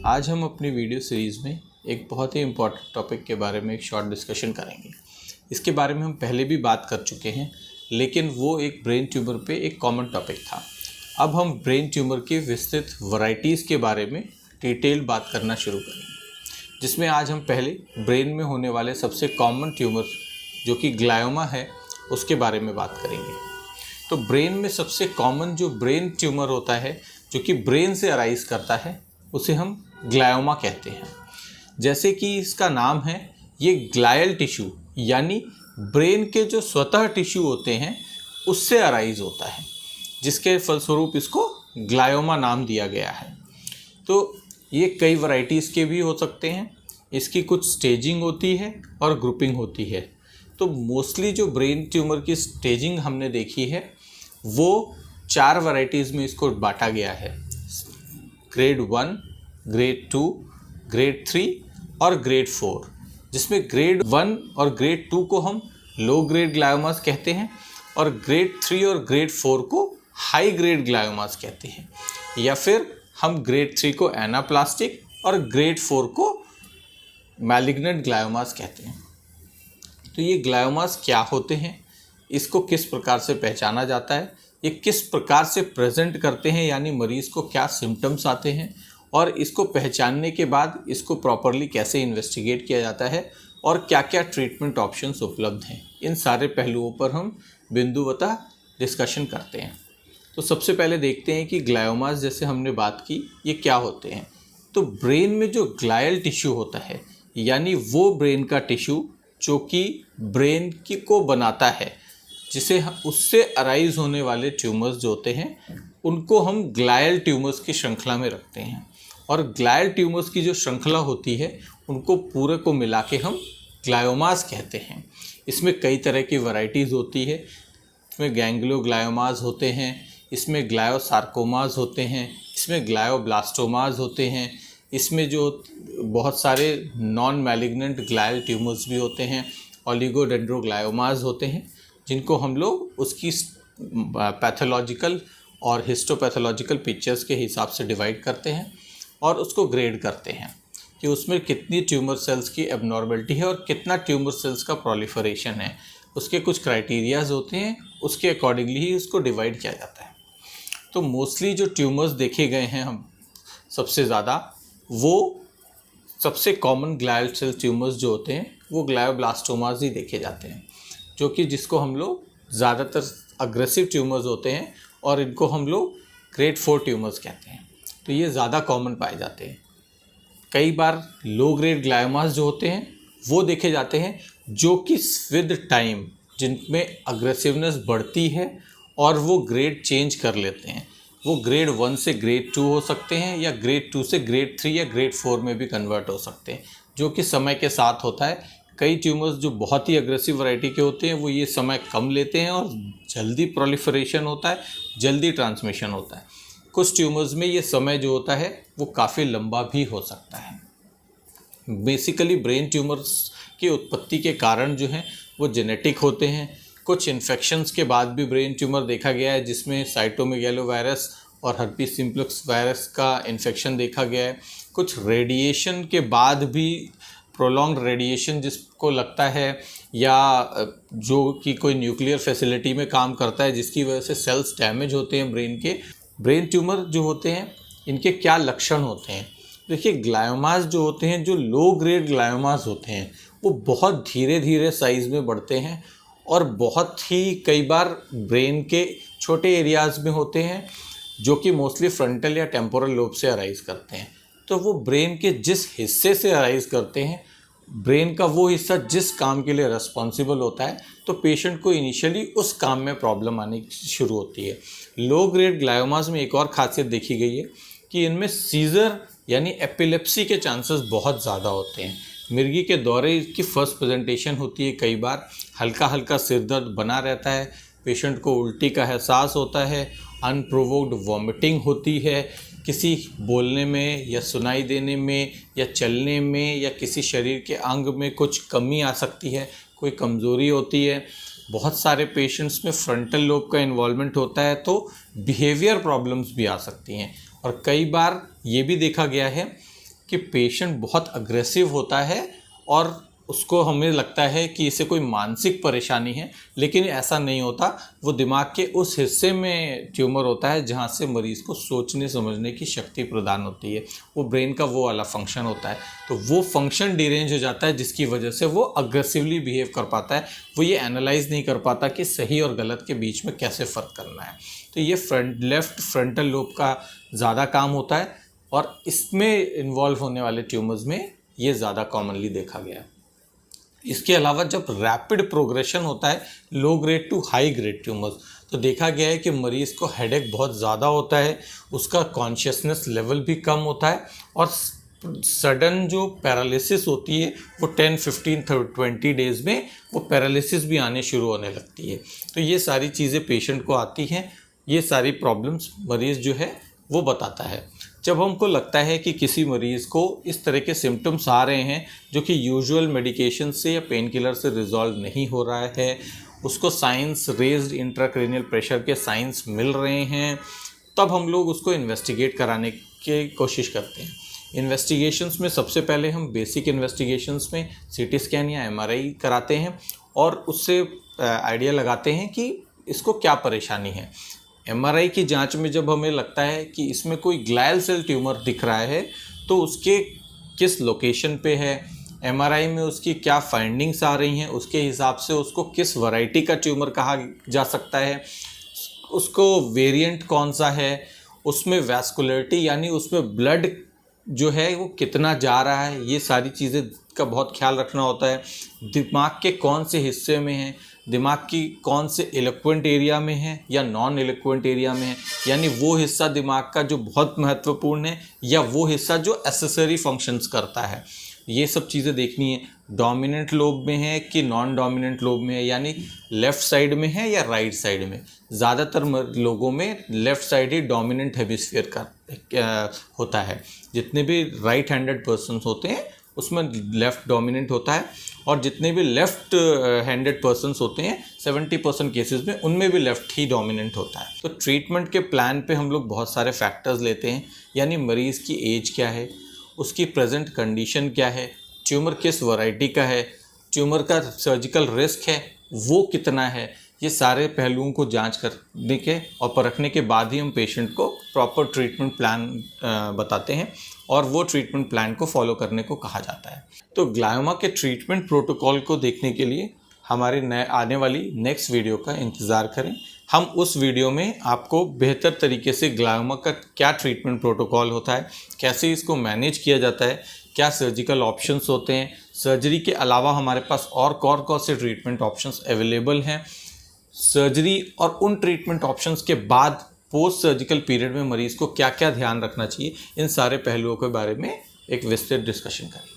आज हम अपनी वीडियो सीरीज़ में एक बहुत ही इम्पोर्टेंट टॉपिक के बारे में एक शॉर्ट डिस्कशन करेंगे। इसके बारे में हम पहले भी बात कर चुके हैं, लेकिन वो एक ब्रेन ट्यूमर पे एक कॉमन टॉपिक था। अब हम ब्रेन ट्यूमर की विस्तृत वैरायटीज़ के बारे में डिटेल बात करना शुरू करेंगे, जिसमें आज हम पहले ब्रेन में होने वाले सबसे कॉमन ट्यूमर जो कि ग्लायोमा है उसके बारे में बात करेंगे। तो ब्रेन में सबसे कॉमन जो ब्रेन ट्यूमर होता है जो कि ब्रेन से अराइज करता है उसे हम ग्लायोमा कहते हैं। जैसे कि इसका नाम है, ये ग्लायल टिश्यू यानी ब्रेन के जो स्वतः टिश्यू होते हैं उससे अराइज होता है, जिसके फलस्वरूप इसको ग्लायोमा नाम दिया गया है। तो ये कई वैरायटीज़ के भी हो सकते हैं। इसकी कुछ स्टेजिंग होती है और ग्रुपिंग होती है। तो मोस्टली जो ब्रेन ट्यूमर की स्टेजिंग हमने देखी है वो 4 वैरायटीज़ में इसको बांटा गया है, ग्रेड 1, ग्रेड 2, ग्रेड 3 और ग्रेड 4, जिसमें ग्रेड 1 और ग्रेड 2 को हम लो ग्रेड ग्लायोमास कहते हैं और ग्रेड 3 और ग्रेड 4 को हाई ग्रेड ग्लायोमास कहते हैं, या फिर हम ग्रेड 3 को एनाप्लास्टिक और ग्रेड 4 को मैलिग्नेंट ग्लायोमास कहते हैं। तो ये ग्लायोमास क्या होते हैं, इसको किस प्रकार से पहचाना जाता है, ये किस प्रकार से प्रेजेंट करते हैं, यानी मरीज़ को क्या सिम्टम्स आते हैं और इसको पहचानने के बाद इसको प्रॉपरली कैसे इन्वेस्टिगेट किया जाता है और क्या क्या ट्रीटमेंट ऑप्शंस उपलब्ध हैं, इन सारे पहलुओं पर हम बिंदुवतः डिस्कशन करते हैं। तो सबसे पहले देखते हैं कि ग्लायोमास जैसे हमने बात की ये क्या होते हैं। तो ब्रेन में जो ग्लायल टिश्यू होता है यानी वो ब्रेन का टिश्यू जो कि ब्रेन की को बनाता है, जिसे उससे अराइज होने वाले ट्यूमर्स जो होते हैं उनको हम ग्लायल ट्यूमर्स की श्रृंखला में रखते हैं। और ग्लायल ट्यूमर्स की जो श्रृंखला होती है उनको पूरे को मिला के हम ग्लायोमास कहते हैं। इसमें कई तरह की वैरायटीज़ होती है। इसमें गैंग्लियोग्लायोमास होते हैं, इसमें ग्लायोसार्कोमास होते हैं, इसमें ग्लायोब्लास्टोमास होते हैं, इसमें जो बहुत सारे नॉन मैलिग्नेंट ग्लायल ट्यूमर्स भी होते हैं, ओलिगोडेंड्रोग्लायोमास होते हैं, जिनको हम लोग उसकी पैथोलॉजिकल और हिस्टोपैथोलॉजिकल पिक्चर्स के हिसाब से डिवाइड करते हैं और उसको ग्रेड करते हैं कि उसमें कितनी ट्यूमर सेल्स की एबनॉर्मलिटी है और कितना ट्यूमर सेल्स का प्रोलिफरेशन है। उसके कुछ क्राइटेरियाज होते हैं, उसके अकॉर्डिंगली ही उसको डिवाइड किया जाता है। तो मोस्टली जो ट्यूमर्स देखे गए हैं हम सबसे ज़्यादा, वो सबसे कॉमन ग्लायल सेल ट्यूमर्स जो होते हैं वो ग्लायोब्लास्टोमास ही देखे जाते हैं, जो कि जिसको हम लोग ज़्यादातर अग्रेसिव ट्यूमर्स होते हैं और इनको हम लोग ग्रेड 4 ट्यूमर्स कहते हैं। तो ये ज़्यादा कॉमन पाए जाते हैं। कई बार लो ग्रेड ग्लायोमास जो होते हैं वो देखे जाते हैं, जो कि विद टाइम जिनमें अग्रेसिवनेस बढ़ती है और वो ग्रेड चेंज कर लेते हैं। वो ग्रेड 1 से ग्रेड 2 हो सकते हैं या ग्रेड 2 से ग्रेड 3 या ग्रेड 4 में भी कन्वर्ट हो सकते हैं, जो कि समय के साथ होता है। कई ट्यूमर्स जो बहुत ही अग्रेसिव वैरायटी के होते हैं वो ये समय कम लेते हैं और जल्दी प्रोलिफरेशन होता है, जल्दी ट्रांसमिशन होता है। कुछ ट्यूमर्स में ये समय जो होता है वो काफ़ी लंबा भी हो सकता है। बेसिकली ब्रेन ट्यूमर्स की उत्पत्ति के कारण जो हैं वो जेनेटिक होते हैं। कुछ इन्फेक्शंस के बाद भी ब्रेन ट्यूमर देखा गया है, जिसमें साइटोमेगालोवायरस और हर्पीस सिम्प्लेक्स वायरस का इन्फेक्शन देखा गया है। कुछ रेडिएशन के बाद भी प्रोलॉन्ग्ड रेडिएशन जिसको लगता है, या जो कि कोई न्यूक्लियर फैसिलिटी में काम करता है जिसकी वजह से सेल्स डैमेज होते हैं ब्रेन के। ब्रेन ट्यूमर जो होते हैं इनके क्या लक्षण होते हैं? देखिए, ग्लायोमास जो होते हैं, जो लो ग्रेड ग्लायोमास होते हैं, वो बहुत धीरे धीरे साइज़ में बढ़ते हैं और बहुत ही कई बार ब्रेन के छोटे एरियाज़ में होते हैं, जो कि मोस्टली फ्रंटल या टेम्पोरल लोब से अराइज करते हैं। तो वो ब्रेन के जिस हिस्से से अराइज करते हैं, ब्रेन का वो हिस्सा जिस काम के लिए रिस्पॉन्सिबल होता है, तो पेशेंट को इनिशियली उस काम में प्रॉब्लम आनी शुरू होती है। लो ग्रेड ग्लायोमास में एक और खासियत देखी गई है कि इनमें सीजर यानी एपिलेप्सी के चांसेस बहुत ज़्यादा होते हैं। मिर्गी के दौरे की फर्स्ट प्रेजेंटेशन होती है। कई बार हल्का हल्का सिर दर्द बना रहता है, पेशेंट को उल्टी का एहसास होता है, अनप्रोवोक्ड वॉमिटिंग होती है, किसी बोलने में या सुनाई देने में या चलने में या किसी शरीर के अंग में कुछ कमी आ सकती है, कोई कमज़ोरी होती है। बहुत सारे पेशेंट्स में फ्रंटल लोब का इन्वॉल्वमेंट होता है तो बिहेवियर प्रॉब्लम्स भी आ सकती हैं। और कई बार ये भी देखा गया है कि पेशेंट बहुत अग्रेसिव होता है और उसको हमें लगता है कि इसे कोई मानसिक परेशानी है, लेकिन ऐसा नहीं होता। वो दिमाग के उस हिस्से में ट्यूमर होता है जहाँ से मरीज़ को सोचने समझने की शक्ति प्रदान होती है। वो ब्रेन का वो वाला फंक्शन होता है, तो वो फंक्शन डिरेंज हो जाता है, जिसकी वजह से वो अग्रेसिवली बिहेव कर पाता है। वो ये एनालाइज नहीं कर पाता कि सही और गलत के बीच में कैसे फ़र्क करना है। तो ये लेफ्ट फ्रंटल लोब का ज़्यादा काम होता है और इसमें इन्वॉल्व होने वाले ट्यूमर्स में ये ज़्यादा कॉमनली देखा गया है। इसके अलावा जब रैपिड प्रोग्रेशन होता है low grade two high grade tumours, तो देखा गया है कि मरीज़ को हेडेक बहुत ज़्यादा होता है, उसका कॉन्शियसनेस लेवल भी कम होता है और सडन जो पैरालिसिस होती है वो 10, 15, 20 डेज़ में वो पैरालिसिस भी आने शुरू होने लगती है। तो ये सारी चीज़ें पेशेंट को आती हैं, ये सारी प्रॉब्लम्स मरीज़ जो है वो बताता है। जब हमको लगता है कि किसी मरीज़ को इस तरह के सिम्टम्स आ रहे हैं जो कि यूजुअल मेडिकेशन से या पेन किलर से रिजॉल्व नहीं हो रहा है, उसको साइंस रेज्ड इंट्राक्रेनियल प्रेशर के साइंस मिल रहे हैं, तब हम लोग उसको इन्वेस्टिगेट कराने की कोशिश करते हैं। इन्वेस्टिगेशंस में सबसे पहले हम बेसिक इन्वेस्टिगेशंस में सीटी स्कैन या एमआरआई कराते हैं और उससे आइडिया लगाते हैं कि इसको क्या परेशानी है। एमआरआई की जांच में जब हमें लगता है कि इसमें कोई ग्लायल सेल ट्यूमर दिख रहा है तो उसके किस लोकेशन पे है, एमआरआई में उसकी क्या फाइंडिंग्स आ रही हैं, उसके हिसाब से उसको किस वैरायटी का ट्यूमर कहा जा सकता है, उसको वेरिएंट कौन सा है, उसमें वैस्कुलरिटी यानी उसमें ब्लड जो है वो कितना जा रहा है, ये सारी चीज़ें का बहुत ख्याल रखना होता है। दिमाग के कौन से हिस्से में है, दिमाग की कौन से एलोक्वेंट एरिया में है या नॉन एलोक्वेंट एरिया में है, यानी वो हिस्सा दिमाग का जो बहुत महत्वपूर्ण है या वो हिस्सा जो एसेसरी फंक्शंस करता है, ये सब चीज़ें देखनी है। डोमिनेंट लोब में है कि नॉन डोमिनेंट लोब में है, यानी लेफ़्ट साइड में है या राइट साइड में। ज़्यादातर लोगों में लेफ़्ट साइड ही डोमिनेंट हेमिस्फीयर का होता है। जितने भी राइट हैंडेड पर्सन्स होते हैं उसमें लेफ़्ट डोमिनेंट होता है और जितने भी लेफ़्ट हैंडेड पर्सन्स होते हैं 70% केसेस में उनमें भी लेफ़्ट ही डोमिनेंट होता है। तो ट्रीटमेंट के प्लान पे हम लोग बहुत सारे फैक्टर्स लेते हैं, यानी मरीज़ की एज क्या है, उसकी प्रेजेंट कंडीशन क्या है, ट्यूमर किस वैरायटी का है, ट्यूमर का सर्जिकल रिस्क है वो कितना है, ये सारे पहलुओं को जांच करने के और परखने के बाद ही हम पेशेंट को प्रॉपर ट्रीटमेंट प्लान बताते हैं और वो ट्रीटमेंट प्लान को फॉलो करने को कहा जाता है। तो ग्लायोमा के ट्रीटमेंट प्रोटोकॉल को देखने के लिए हमारे आने वाली नेक्स्ट वीडियो का इंतज़ार करें। हम उस वीडियो में आपको बेहतर तरीके से ग्लायोमा का क्या ट्रीटमेंट प्रोटोकॉल होता है, कैसे इसको मैनेज किया जाता है, क्या सर्जिकल ऑप्शंस होते हैं, सर्जरी के अलावा हमारे पास और कौन से ट्रीटमेंट ऑप्शंस अवेलेबल हैं, सर्जरी और उन ट्रीटमेंट ऑप्शंस के बाद पोस्ट सर्जिकल पीरियड में मरीज़ को क्या क्या ध्यान रखना चाहिए, इन सारे पहलुओं के बारे में एक विस्तृत डिस्कशन करें।